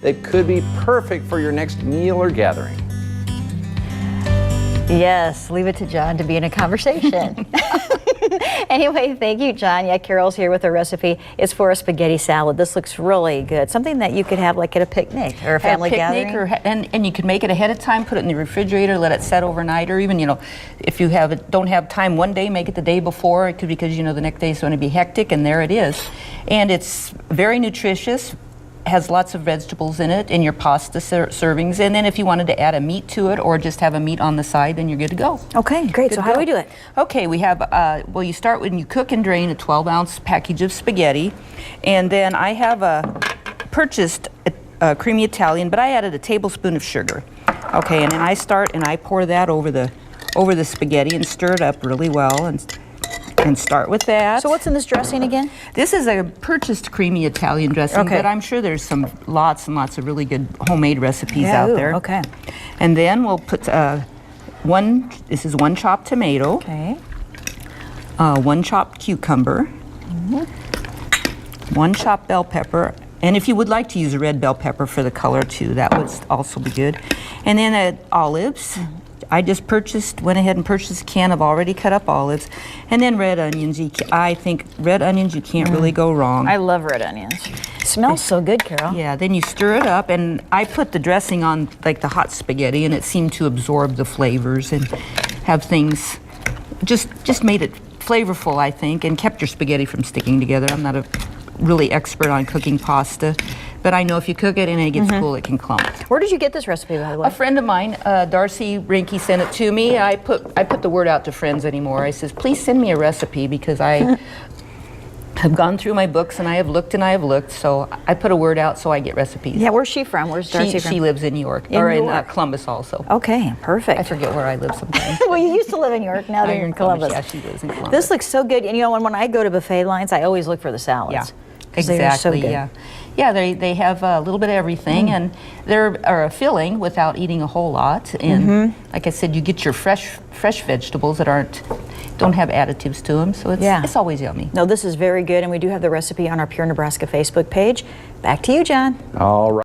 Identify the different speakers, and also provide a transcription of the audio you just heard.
Speaker 1: that could be perfect for your next meal or gathering.
Speaker 2: Yes, leave it to John to be in a conversation. Anyway, thank you, John. Yeah, Carol's here with a recipe. It's for a spaghetti salad. This looks really good. Something that you could have like at a picnic or a family gathering.
Speaker 3: And you can make it ahead of time, put it in the refrigerator, let it set overnight, or even, you know, if you don't have time one day, make it the day before. It could, because, you know, the next day is going to be hectic, and there it is. And it's very nutritious. Has lots of vegetables in it in your pasta servings, and then if you wanted to add a meat to it or just have a meat on the side, then you're good to go.
Speaker 2: Okay, great. So how do we do it?
Speaker 3: Okay, we have, well, you start when you cook and drain a 12-ounce package of spaghetti, and then I have purchased a creamy Italian, but I added a tablespoon of sugar. Okay, and then I start and I pour that over the spaghetti and stir it up really well, and start with that.
Speaker 2: So what's in this dressing again?
Speaker 3: This is a purchased creamy Italian dressing, but I'm sure there's lots and lots of really good homemade recipes out there.
Speaker 2: Okay.
Speaker 3: And then we'll put this is one chopped tomato.
Speaker 2: Okay.
Speaker 3: One chopped cucumber. One chopped bell pepper. And if you would like to use a red bell pepper for the color too, that would also be good. And then olives. I just went ahead and purchased a can of already cut up olives, and then red onions. I think red onions, you can't really go wrong.
Speaker 2: I love red onions. It smells so good, Carol.
Speaker 3: Yeah, then you stir it up, and I put the dressing on like the hot spaghetti, and it seemed to absorb the flavors and have things, just made it flavorful, I think, and kept your spaghetti from sticking together. I'm not a really expert on cooking pasta, but I know if you cook it and it gets cool, it can clump.
Speaker 2: Where did you get this recipe, by the way?
Speaker 3: A friend of mine, Darcy Rinke, sent it to me. I put the word out to friends anymore. I says, please send me a recipe, because I have gone through my books and I have looked, so I put a word out so I get recipes.
Speaker 2: Yeah, where's she from? Where's Darcy from?
Speaker 3: She lives in New York, in Columbus also.
Speaker 2: Okay, perfect.
Speaker 3: I forget where I live sometimes.
Speaker 2: Well, you used to live in New York, now you're in Columbus.
Speaker 3: Yeah, she lives in Columbus.
Speaker 2: This looks so good. And you know, when I go to buffet lines, I always look for the salads.
Speaker 3: Yeah.
Speaker 2: Exactly.
Speaker 3: So yeah. They have a little bit of everything, and they're a filling without eating a whole lot. And like I said, you get your fresh vegetables that don't have additives to them, so it's always yummy.
Speaker 2: No, this is very good, and we do have the recipe on our Pure Nebraska Facebook page. Back to you, John.
Speaker 1: All right.